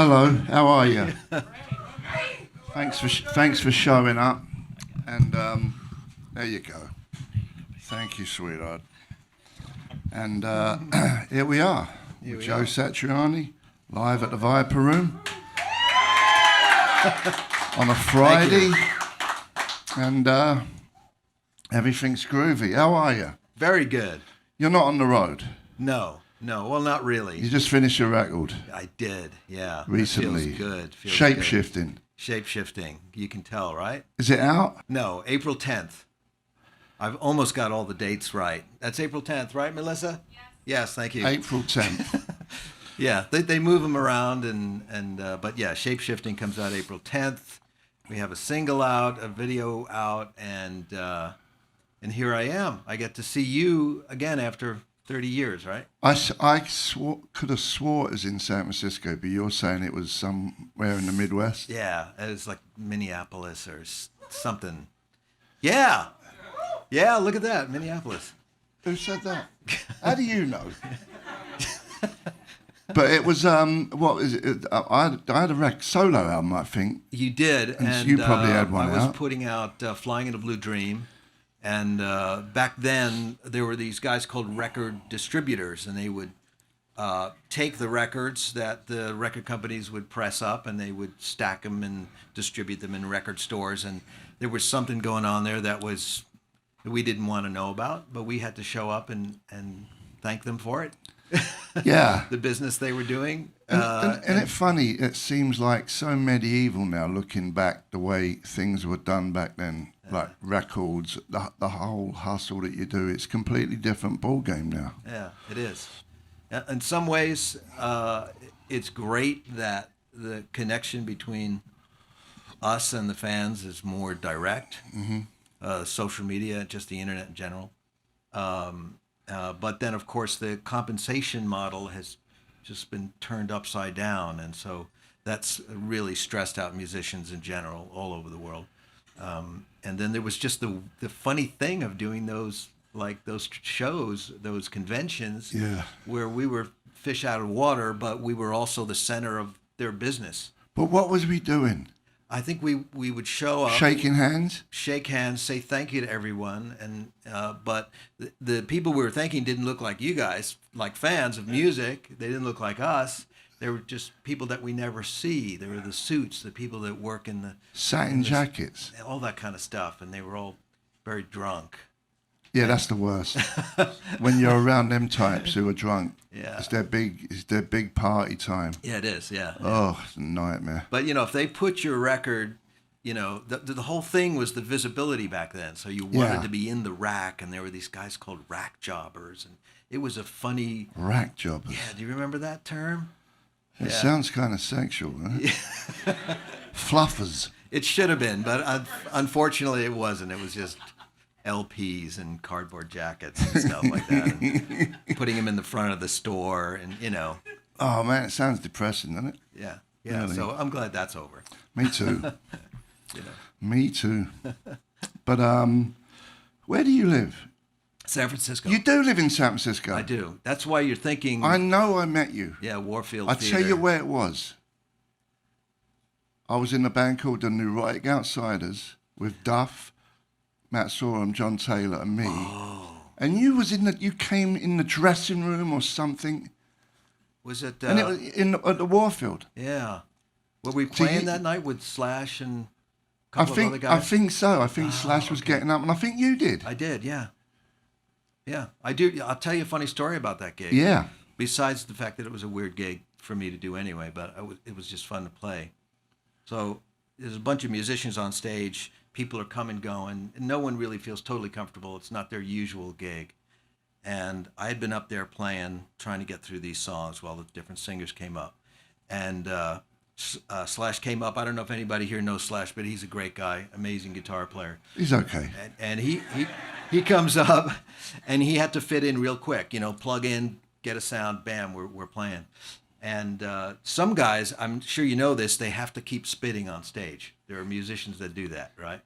Hello, how are you? Thanks for showing up. And there you go. Thank you, sweetheart. And here we are, with Joe Satriani, live at the Viper Room on a Friday. And everything's groovy. How are you? Very good. You're not on the road? No. Well, not really. You just finished your record? I did, yeah. Recently. It feels good. Shapeshifting. Shapeshifting. You can tell, right? Is it out? No, April 10th. I've almost got all the dates right. That's April 10th, right, Melissa? Yes, thank you. April 10th. Yeah, they move them around, but yeah, Shapeshifting comes out April 10th. We have a single out, a video out, and here I am. I get to see you again after 30 years, right? I could have swore it was in San Francisco, but you're saying it was somewhere in the Midwest? Yeah, it was like Minneapolis or something. Yeah, look at that, Minneapolis. Who said that? How do you know? But it was, what is it? I had a solo album, I think. You did. And you probably had one out. I was out. putting out Flying in a Blue Dream. And back then, there were these guys called record distributors, and they would take the records that the record companies would press up, and they would stack them and distribute them in record stores. And there was something going on there that we didn't want to know about, but we had to show up and thank them for it. Yeah. The business they were doing. And it's funny, it seems like so medieval now, looking back the way things were done back then. Like records, the whole hustle that you do, it's a completely different ball game now. Yeah, it is. In some ways, it's great that the connection between us and the fans is more direct. Mm-hmm. Social media, just the internet in general. But then, of course, the compensation model has just been turned upside down, and so that's really stressed out musicians in general all over the world. And then there was just the funny thing of doing those shows, those conventions, where we were fish out of water, but we were also the center of their business. But what was we doing? I think we would show up, shaking hands, shake hands, say thank you to everyone, and but the people we were thanking didn't look like you guys, like fans of music. They didn't look like us. They were just people that we never see. They were the suits, the people that work in the satin jackets, all that kind of stuff, and they were all very drunk. Yeah, that's the worst. When you're around them types who are drunk, it's their big party time. Yeah, it is. Yeah. Oh, it's a nightmare. But if they put your record, the whole thing was the visibility back then. So you wanted to be in the rack, and there were these guys called rack jobbers, and it was a funny rack jobbers. Yeah, do you remember that term? It sounds kind of sexual, huh? Fluffers. It should have been, but unfortunately it wasn't. It was just LPs and cardboard jackets and stuff like that. And putting them in the front of the store and, Oh, man, it sounds depressing, doesn't it? Yeah. Really? So I'm glad that's over. Me too. Me too. But where do you live? San Francisco. You do live in San Francisco? I do. That's why you're thinking... I know I met you. Yeah, Warfield I'll Theater. tell you where it was. I was in a band called the Neurotic Outsiders with Duff, Matt Sorum, John Taylor, and me. Oh. And you came in the dressing room or something. Was it... and it was at the Warfield. Yeah. Were we playing that night with Slash and a couple of other guys? I think so. I think Slash was getting up, and I think you did. I did, yeah. Yeah, I do. I'll tell you a funny story about that gig. Yeah. Besides the fact that it was a weird gig for me to do anyway, but it was just fun to play. So there's a bunch of musicians on stage. People are coming, going, and no one really feels totally comfortable. It's not their usual gig. And I had been up there playing, trying to get through these songs while the different singers came up. And Slash came up. I don't know if anybody here knows Slash, but he's a great guy, amazing guitar player. He's okay. And he comes up, and he had to fit in real quick. Plug in, get a sound, bam, we're playing. And some guys, I'm sure you know this, they have to keep spitting on stage. There are musicians that do that, right?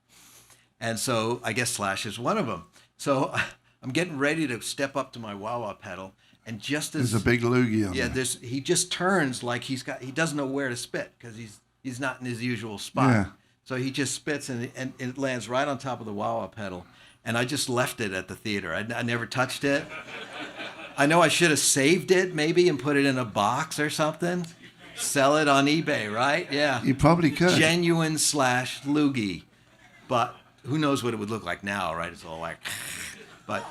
And so I guess Slash is one of them. So I'm getting ready to step up to my wah-wah pedal, And just There's as a big loogie on yeah, there. he just turns like he doesn't know where to spit because he's not in his usual spot. Yeah. So he just spits and it lands right on top of the wah-wah pedal. And I just left it at the theater. I never touched it. I know I should have saved it maybe and put it in a box or something. Sell it on eBay, right? Yeah. You probably could. Genuine / loogie. But who knows what it would look like now, right? It's all like, but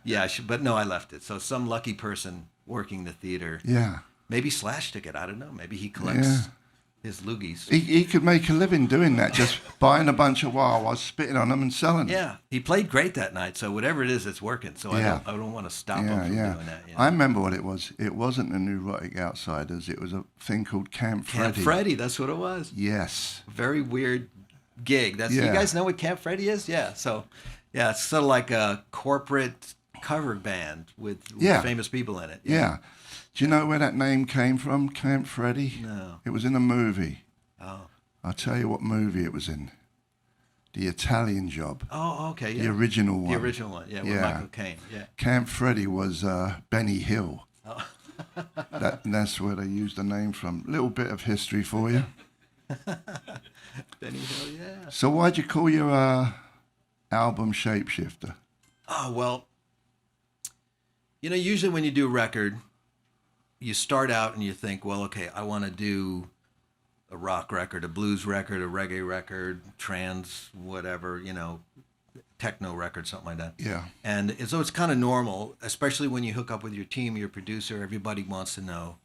yeah, but no, I left it. So some lucky person working the theater. Yeah. Maybe Slash took it. I don't know. Maybe he collects his loogies. He could make a living doing that, just buying a bunch of wah-wahs, spitting on them and selling them. Yeah, he played great that night. So whatever it is, it's working. So I don't want to stop him from doing that. You know? I remember what it was. It wasn't the Neurotic Outsiders. It was a thing called Camp Freddy. Camp Freddy, that's what it was. Yes. Very weird gig. You guys know what Camp Freddy is? Yeah. So yeah, it's sort of like a corporate cover band with famous people in it. Yeah. Do you know where that name came from, Camp Freddy? No. It was in a movie. Oh. I'll tell you what movie it was in. The Italian Job. Oh, okay. Yeah. The original one. The original one, yeah, with Michael Caine. Yeah. Camp Freddy was Benny Hill. Oh. That's where they used the name from. Little bit of history for you. Benny Hill, yeah. So why'd you call your album Shapeshifter? Oh, well, usually when you do a record, you start out and you think, well, okay, I want to do a rock record, a blues record, a reggae record, trance, whatever, techno record, something like that. Yeah. And so it's kind of normal, especially when you hook up with your team, your producer, everybody wants to know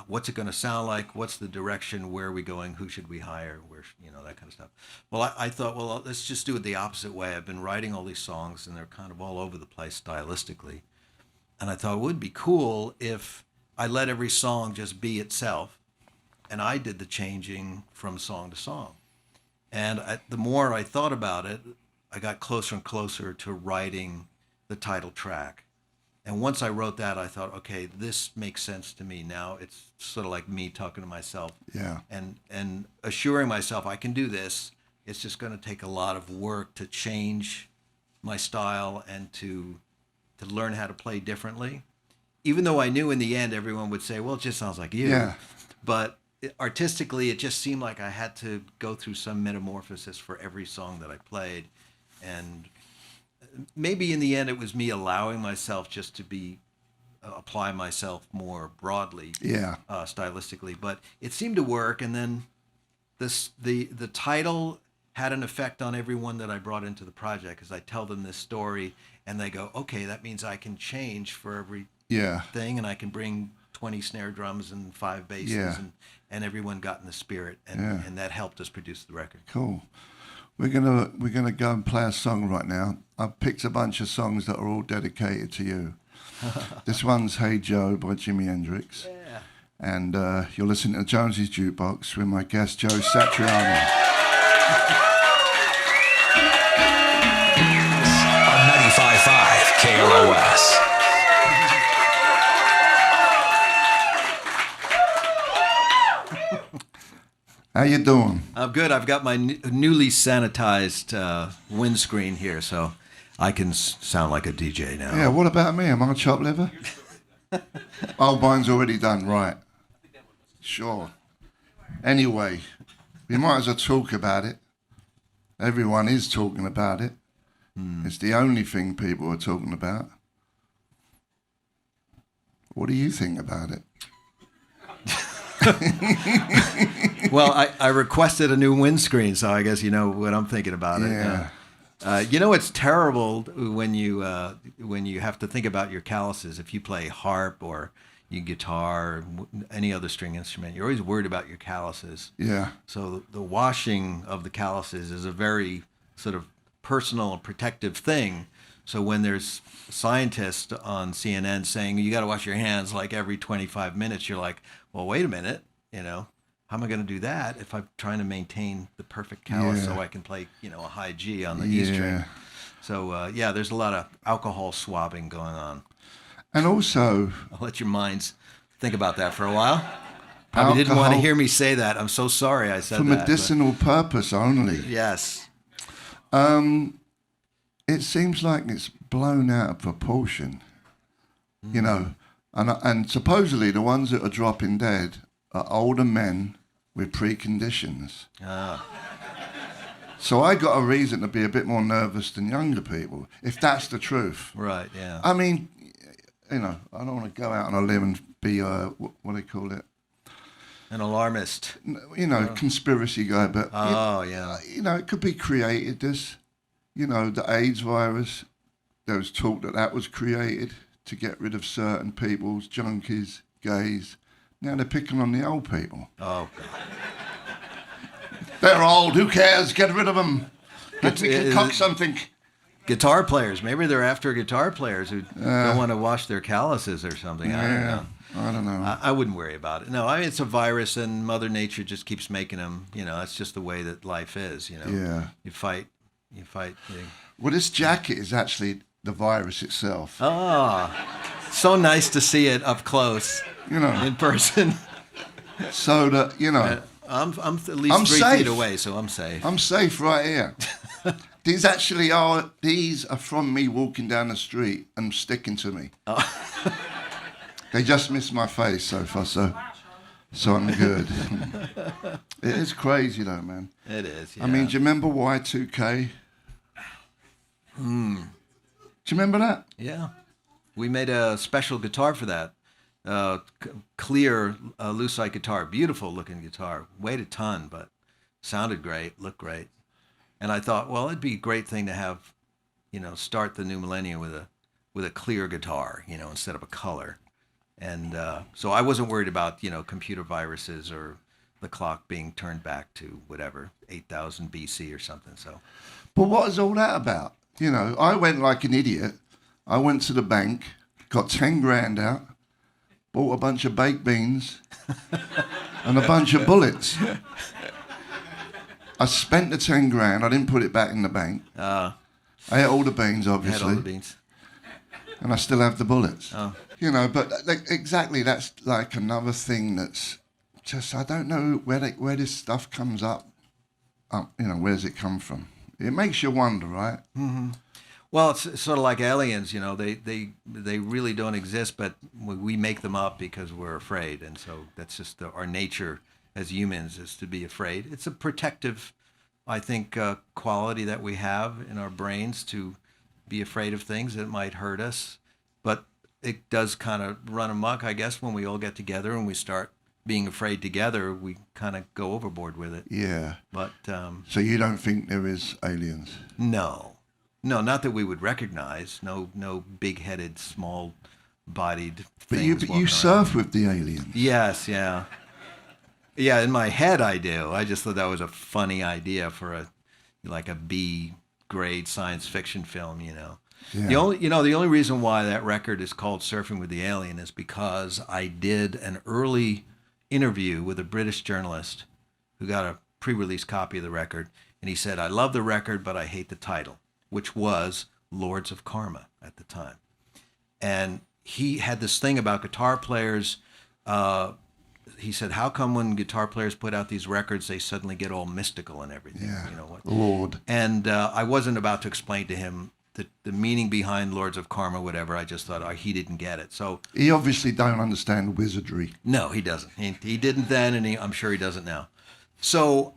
what's it going to sound like, what's the direction, where are we going, who should we hire, where, that kind of stuff. Well, I thought, well, let's just do it the opposite way. I've been writing all these songs and they're kind of all over the place stylistically. And I thought it would be cool if I let every song just be itself and I did the changing from song to song. And the more I thought about it, I got closer and closer to writing the title track. And once I wrote that, I thought, okay, this makes sense to me. Now it's sort of like me talking to myself and assuring myself I can do this. It's just going to take a lot of work to change my style and to learn how to play differently. Even though I knew in the end everyone would say, well, it just sounds like you. Yeah. But artistically, it just seemed like I had to go through some metamorphosis for every song that I played. And maybe in the end it was me allowing myself just to apply myself more broadly, stylistically. But it seemed to work. And then the title had an effect on everyone that I brought into the project, because I tell them this story and they go, okay, that means I can change for every thing, and I can bring 20 snare drums and 5 basses, and everyone got in the spirit, and that helped us produce the record. Cool. We're gonna go and play a song right now. I've picked a bunch of songs that are all dedicated to you. This one's Hey Joe by Jimi Hendrix. Yeah. And you're listening to Jonesy's Jukebox with my guest Joe Satriani. On 95.5 KLOS. How you doing? I'm good. I've got my newly sanitized windscreen here, so I can sound like a DJ now. Yeah, what about me? Am I chopped liver? Oh, mine's already done, right. Sure. Anyway, we might as well talk about it. Everyone is talking about it. It's the only thing people are talking about. What do you think about it? Well, I requested a new windscreen, so I guess you know what I'm thinking about it. Yeah. It's terrible when you have to think about your calluses. If you play harp or you guitar, or any other string instrument, you're always worried about your calluses. Yeah. So the washing of the calluses is a very sort of personal and protective thing. So when there's scientists on CNN saying you got to wash your hands like every 25 minutes, you're like, well, wait a minute, how am I going to do that if I'm trying to maintain the perfect callus so I can play, a high G on the E string? So there's a lot of alcohol swabbing going on. And also, I'll let your minds think about that for a while. Probably didn't want to hear me say that. I'm so sorry I said for that. medicinal purpose only. Yes. It seems like it's blown out of proportion. you know, and supposedly the ones that are dropping dead are older men with preconditions. Ah. So I got a reason to be a bit more nervous than younger people, if that's the truth. Right, yeah. I mean, you know, I don't want to go out on a limb and be, what do they call it? An alarmist. You know, conspiracy guy, but Oh, yeah. you know, it could be created. This, you know, the AIDS virus. There was talk that was created to get rid of certain people's junkies, gays. Now they're picking on the old people. Oh, God. They're old. Who cares? Get rid of them. Let's concoct something. Guitar players. Maybe they're after guitar players who don't want to wash their calluses or something. I don't know. I don't know. I wouldn't worry about it. No, I mean, it's a virus, and Mother Nature just keeps making them. You know, that's just the way that life is. You know. Yeah. You fight. Well, this jacket is actually the virus itself. Oh, so nice to see it up close. You know, in person. So that you know, I'm at least I'm 3 safe. feet away, so I'm safe. I'm safe right here. These are from me walking down the street and sticking to me. Oh. They just missed my face so far, so I'm good. It is crazy though, man. It is. Yeah. I mean, do you remember Y2K? Do you remember that? Yeah, we made a special guitar for that. Clear lucite guitar, beautiful looking guitar, weighed a ton, but sounded great, looked great. And I thought, well, it'd be a great thing to have, you know, start the new millennium with a clear guitar, you know, instead of a color. And so I wasn't worried about, you know, computer viruses or the clock being turned back to whatever 8,000 BC or something. So, but what is all that about? You know, I went like an idiot. I went to the bank, got 10 grand out, bought a bunch of baked beans and a bunch of bullets. I spent the 10 grand. I didn't put it back in the bank. I ate all the beans, obviously. had all the beans. And I still have the bullets. Oh. You know, but exactly, that's like another thing that's just, I don't know where this stuff comes up. You know, where does it come from? It makes you wonder, right? Mm-hmm. Well, it's sort of like aliens, you know. They really don't exist, but we make them up because we're afraid, and so that's just our nature as humans is to be afraid. It's a protective, I think, quality that we have in our brains to be afraid of things that might hurt us, but it does kind of run amok, I guess, when we all get together and we start being afraid together. We kind of go overboard with it. Yeah. But so you don't think there is aliens? No, not that we would recognize. No big-headed, small-bodied But things. you surf with the aliens. Yes, yeah. Yeah, in my head I do. I just thought that was a funny idea for a B-grade science fiction film, you know. Yeah. The only reason why that record is called Surfing with the Alien is because I did an early interview with a British journalist who got a pre-release copy of the record, and he said, "I love the record, but I hate the title," which was Lords of Karma at the time. And he had this thing about guitar players. He said, "How come when guitar players put out these records, they suddenly get all mystical and everything?" Yeah. You know what? Lord. And I wasn't about to explain to him the meaning behind Lords of Karma, whatever. I just thought he didn't get it. So He obviously don't understand wizardry. no, he doesn't. He didn't then, and I'm sure he doesn't now. So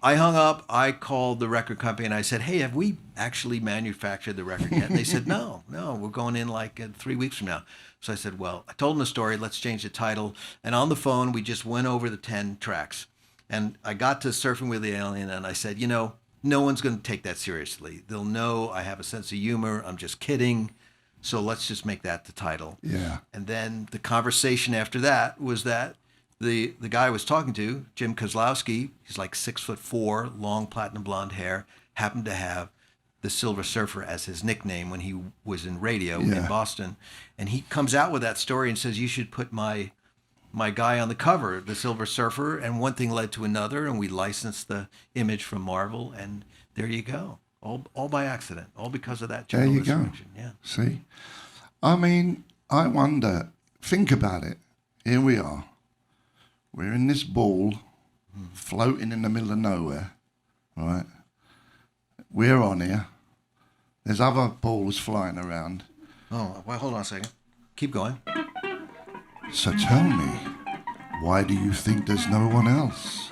I hung up. I called the record company and I said, "Hey, have we actually manufactured the record yet?" And they said, No, we're going in like 3 weeks from now. So I said, well, I told them the story. Let's change the title. And on the phone, we just went over the 10 tracks. And I got to Surfing with the Alien, and I said, you know, no one's going to take that seriously. They'll know I have a sense of humor. I'm just kidding. So let's just make that the title. Yeah. And then the conversation after that was that the guy I was talking to, Jim Kozlowski, he's like 6'4", long platinum blonde hair, happened to have the Silver Surfer as his nickname when he was in radio in Boston. And he comes out with that story and says, you should put my guy on the cover, the Silver Surfer. And one thing led to another, and we licensed the image from Marvel, and there you go. All by accident, all because of that There you journalist go. reaction. Yeah. See? I mean, I wonder, think about it. Here we are. We're in this ball, floating in the middle of nowhere, right? We're on here. There's other balls flying around. Oh, well, hold on a second. Keep going. So tell me, why do you think there's no one else?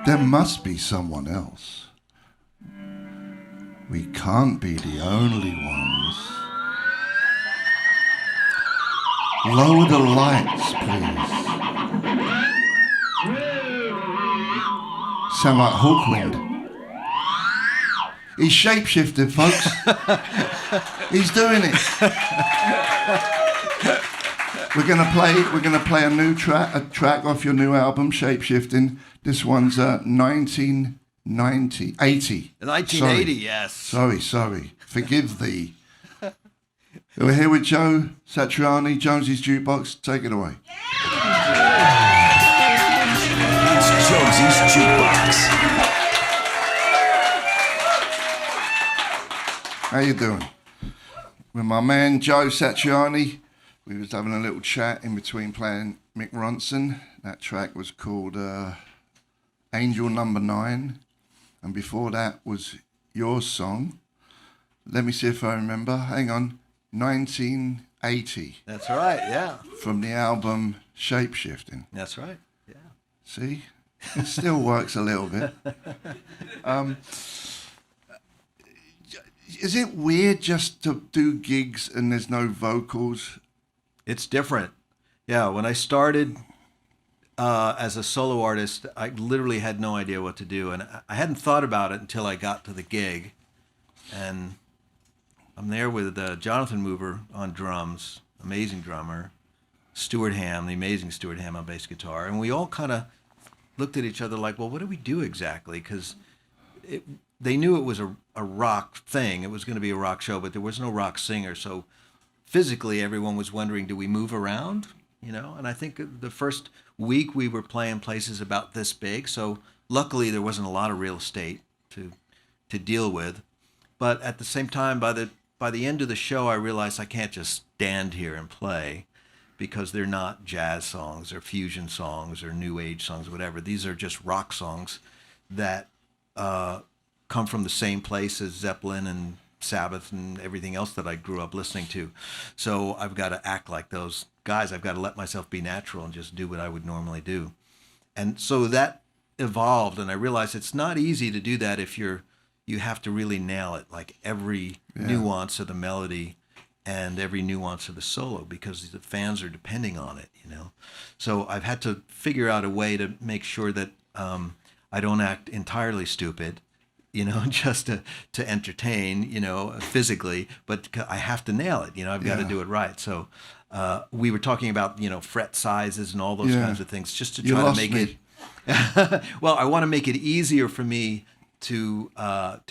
There must be someone else. We can't be the only ones. Lower the lights, please. Sound like Hawkwind. He's shapeshifted, folks. He's doing it. We're gonna play a new track off your new album, Shapeshifting. This one's 1980. 1980, yes. Sorry. Forgive thee. We're here with Joe Satriani, Jonesy's Jukebox. Take it away. It's Jonesy's Jukebox. How you doing? With my man Joe Satriani. We was having a little chat in between playing Mick Ronson. That track was called Angel Number 9. And before that was your song. Let me see if I remember. Hang on. 1980. That's right, yeah. From the album Shapeshifting. That's right, yeah. See? It still works a little bit. Is it weird just to do gigs and there's no vocals? It's different. Yeah, when I started as a solo artist, I literally had no idea what to do. And I hadn't thought about it until I got to the gig. And I'm there with Jonathan Mover on drums, amazing drummer, Stuart Ham, the amazing Stuart Ham on bass guitar. And we all kind of looked at each other like, well, what do we do exactly? Because they knew it was a rock thing. It was going to be a rock show, but there was no rock singer. So physically, everyone was wondering, do we move around? You know, and I think the first week we were playing places about this big. So luckily, there wasn't a lot of real estate to deal with. But at the same time, by the end of the show, I realized I can't just stand here and play, because they're not jazz songs or fusion songs or new age songs, whatever. These are just rock songs that come from the same place as Zeppelin and Sabbath and everything else that I grew up listening to. So I've got to act like those guys. I've got to let myself be natural and just do what I would normally do. And so that evolved, and I realized it's not easy to do that if you have to really nail it, like every nuance of the melody and every nuance of the solo, because the fans are depending on it, you know. So I've had to figure out a way to make sure that I don't act entirely stupid, you know, just to entertain, you know, physically, but I have to nail it, you know. I've got to do it right. So we were talking about, you know, fret sizes and all those kinds of things, just to try to make it. Well, I want to make it easier for me to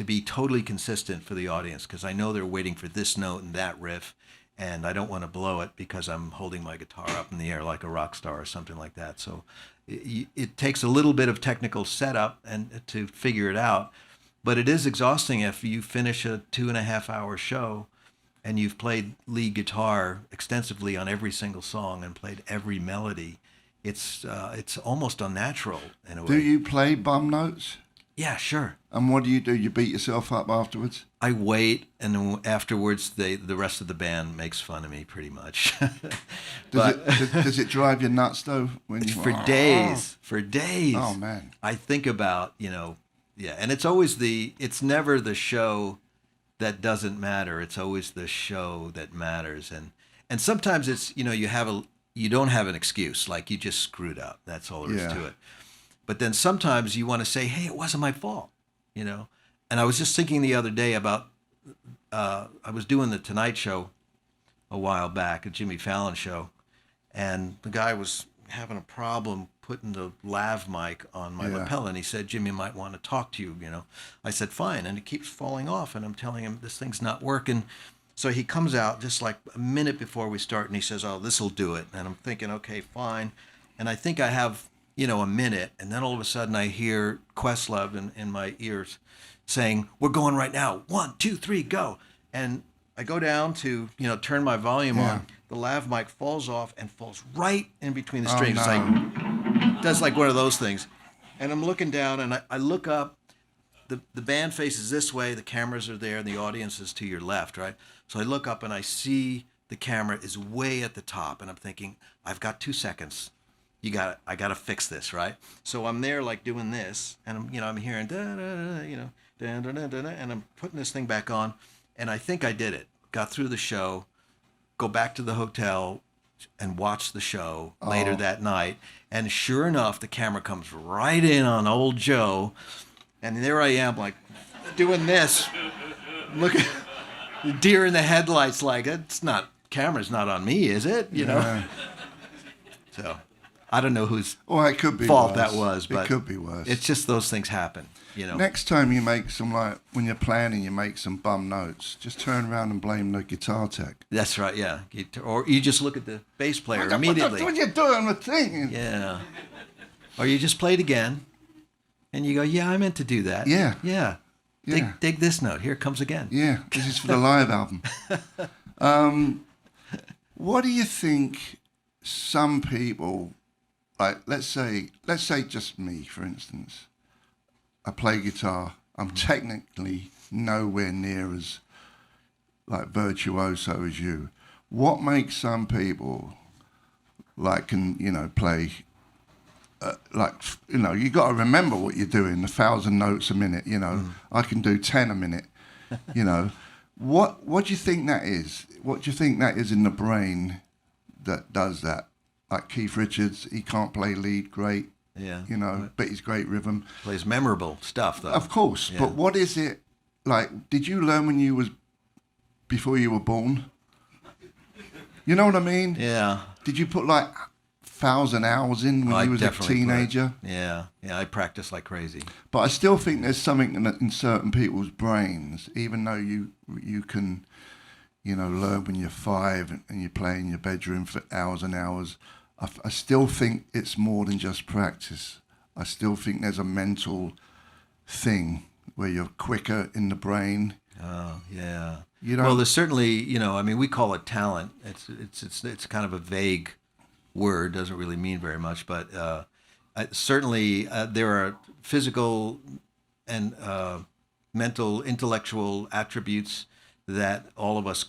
be totally consistent for the audience, because I know they're waiting for this note and that riff, and I don't want to blow it because I'm holding my guitar up in the air like a rock star or something like that. So it takes a little bit of technical setup and to figure it out, but it is exhausting if you finish a 2.5-hour show and you've played lead guitar extensively on every single song and played every melody. It's almost unnatural in a way. Do you play bum notes? Yeah, sure. And what do? You beat yourself up afterwards? I wait, and then afterwards, the rest of the band makes fun of me pretty much. Does it drive you nuts though? For days. Oh man. I think about, you know, and it's never the show that doesn't matter. It's always the show that matters, and sometimes it's, you know, you don't have an excuse, like you just screwed up. That's all there is to it. But then sometimes you want to say, hey, it wasn't my fault, you know? And I was just thinking the other day about, I was doing the Tonight Show a while back, a Jimmy Fallon show, and the guy was having a problem putting the lav mic on my lapel, and he said, Jimmy might want to talk to you, you know? I said, fine, and it keeps falling off, and I'm telling him this thing's not working. So he comes out just like a minute before we start, and he says, oh, this'll do it. And I'm thinking, okay, fine. And I think I have, you know, a minute, and then all of a sudden I hear Questlove in my ears saying, we're going right now. 1, 2, 3, go. And I go down to, you know, turn my volume on. The lav mic falls off and falls right in between the strings. Oh, no. It does like one of those things. And I'm looking down, and I look up. The band faces this way, the cameras are there, and the audience is to your left, right? So I look up and I see the camera is way at the top, and I'm thinking, I've got 2 seconds. I got to fix this, right? So I'm there like doing this, and I'm hearing da da da, da da da da, and I'm putting this thing back on, and I think I did it. Got through the show, go back to the hotel, and watch the show later that night, and sure enough, the camera comes right in on old Joe, and there I am like doing this, look at deer in the headlights, like camera's not on me, is it? You know. So I don't know whose it could be fault worse. that was, but it could be worse. It's just those things happen, you know. Next time you make some, like, when you're planning, you make some bum notes, just turn around and blame the guitar tech. That's right, yeah. Or you just look at the bass player immediately. What you doing with thing? Yeah. Or you just play it again, and you go, yeah, I meant to do that. Yeah. Yeah. Yeah. Dig this note. Here it comes again. Yeah, this is for the live album. What do you think some people, like, let's say just me, for instance, I play guitar. I'm technically nowhere near as, like, virtuoso as you. What makes some people, like, can, play, you got to remember what you're doing, 1,000 notes a minute, I can do 10 a minute, What do you think that is? What do you think that is in the brain that does that? Like Keith Richards, he can't play lead great, but he's great rhythm. Plays memorable stuff, though. Of course, but what is it, like, did you learn before you were born? You know what I mean? Yeah. Did you put, like, 1,000 hours in when you was a teenager? Yeah, I practiced like crazy. But I still think there's something in certain people's brains, even though you can, learn when you're 5 and you play in your bedroom for hours and hours. I still think it's more than just practice. I still think there's a mental thing where you're quicker in the brain. Oh, yeah. Well, there's certainly, we call it talent. It's kind of a vague word, doesn't really mean very much, but certainly there are physical and mental, intellectual attributes that all of us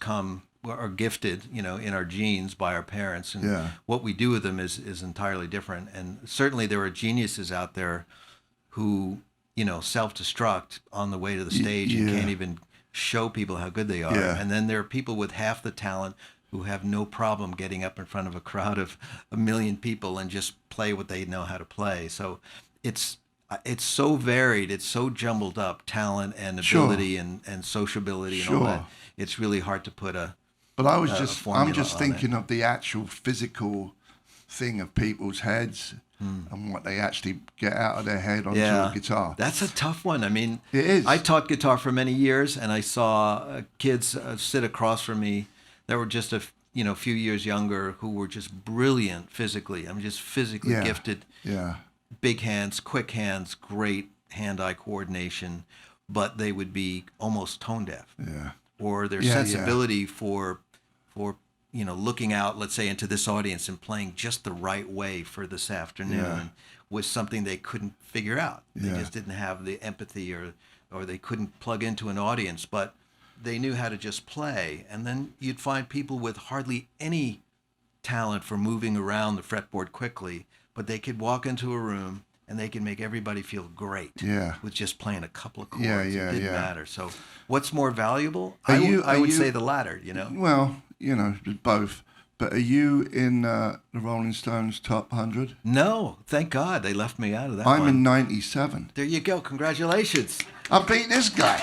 are gifted, in our genes by our parents, and what we do with them is entirely different. And certainly there are geniuses out there who, self-destruct on the way to the stage and can't even show people how good they are. Yeah. And then there are people with half the talent who have no problem getting up in front of a crowd of 1 million people and just play what they know how to play. So it's so varied, it's so jumbled up, talent and ability and sociability and all that. It's really hard to put But I'm just on thinking of the actual physical thing of people's heads and what they actually get out of their head onto a guitar. That's a tough one. I mean, it is. I taught guitar for many years, and I saw kids sit across from me that were just a few years younger who were just brilliant physically. I'm just physically gifted. Yeah. Big hands, quick hands, great hand-eye coordination, but they would be almost tone deaf. Yeah. Or their sensibility for looking out, let's say, into this audience and playing just the right way for this afternoon was something they couldn't figure out. They just didn't have the empathy or they couldn't plug into an audience, but they knew how to just play. And then you'd find people with hardly any talent for moving around the fretboard quickly, but they could walk into a room and they can make everybody feel great with just playing a couple of chords. It didn't matter. So what's more valuable? I would say the latter, Well, both. But are you in the Rolling Stones top 100? No, thank God they left me out of that I'm one. in 97. There you go. Congratulations. I beat this guy.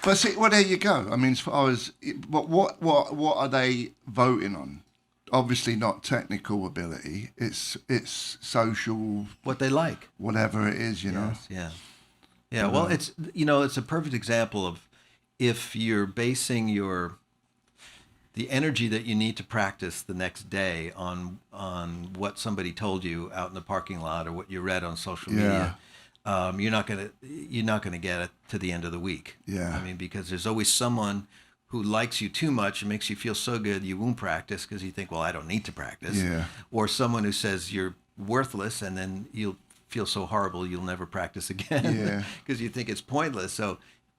But see, well, there you go. I mean, as far as what are they voting on? Obviously not technical ability. It's social. What they like. Whatever it is, know. Yeah. Yeah. Well, it's it's a perfect example of if you're basing the energy that you need to practice the next day on what somebody told you out in the parking lot or what you read on social media. You're not gonna get it to the end of the week. Yeah. I mean, because there's always someone who likes you too much and makes you feel so good you won't practice because you think, well, I don't need to practice. Yeah. Or someone who says you're worthless and then you'll feel so horrible you'll never practice again because you think it's pointless. So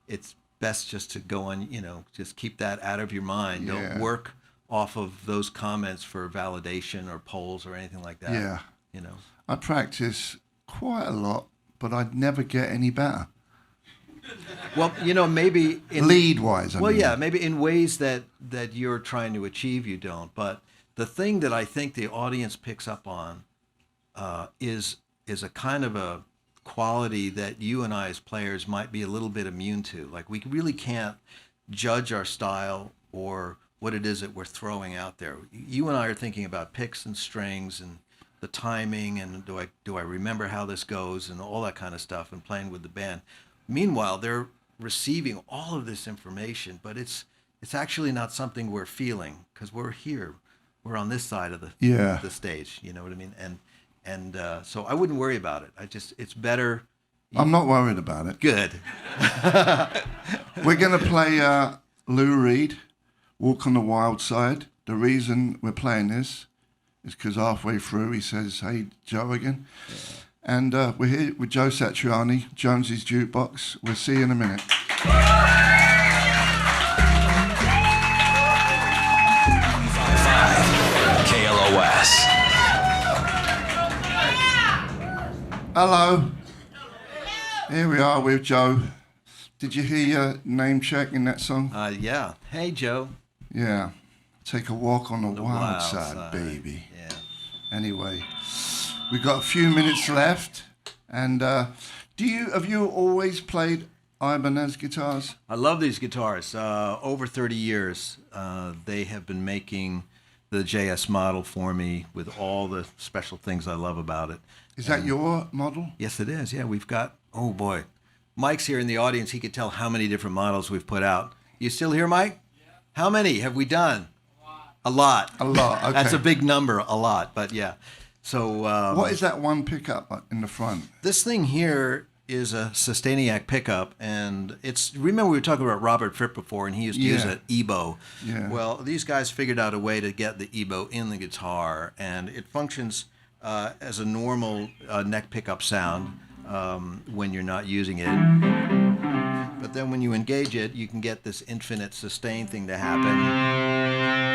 it's best just to go on, just keep that out of your mind. Yeah. Don't work off of those comments for validation or polls or anything like that. Yeah. You know. I practice quite a lot, but I'd never get any better. Well, maybe Lead-wise, I mean. yeah, maybe in ways that you're trying to achieve, you don't. But the thing that I think the audience picks up on is a kind of a quality that you and I as players might be a little bit immune to. Like, we really can't judge our style or what it is that we're throwing out there. You and I are thinking about picks and strings and the timing and do I remember how this goes and all that kind of stuff and playing with the band. Meanwhile, they're receiving all of this information, but it's actually not something we're feeling because we're here. We're on this side of the stage. You know what I mean? And so I wouldn't worry about it. It's better. I'm not worried about it. Good. We're going to play Lou Reed, Walk on the Wild Side. The reason we're playing this is because halfway through he says, "Hey, Joe," again. Yeah. And we're here with Joe Satriani, Jonesys Jukebox. We'll see you in a minute. KLOS. Hello. Here we are with Joe. Did you hear your name check in that song? Yeah. Hey, Joe. Yeah. Take a walk on the wild side, baby. Yeah. Anyway, we've got a few minutes left. And have you always played Ibanez guitars? I love these guitars. Over 30 years, they have been making the JS model for me with all the special things I love about it. Is that your model? Yes, it is. Yeah, we've got, oh boy. Mike's here in the audience. He could tell how many different models we've put out. You still here, Mike? Yeah. How many have we done? A lot. A lot, okay. That's a big number, a lot, but yeah. So what is that one pickup in the front? This thing here is a Sustainiac pickup, and remember we were talking about Robert Fripp before, and he used to use an EBow. Yeah. Well, these guys figured out a way to get the EBow in the guitar, and it functions as a normal neck pickup sound when you're not using it. But then when you engage it, you can get this infinite sustain thing to happen.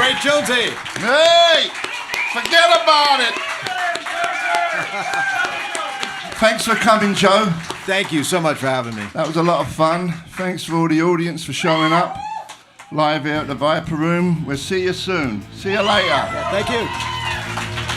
great Jonesy. Hey, forget about it. Thanks for coming, Joe. Thank you so much for having me. That was a lot of fun. Thanks for all the audience for showing up. Live here at the Viper Room. We'll see you soon. See you later. Thank you.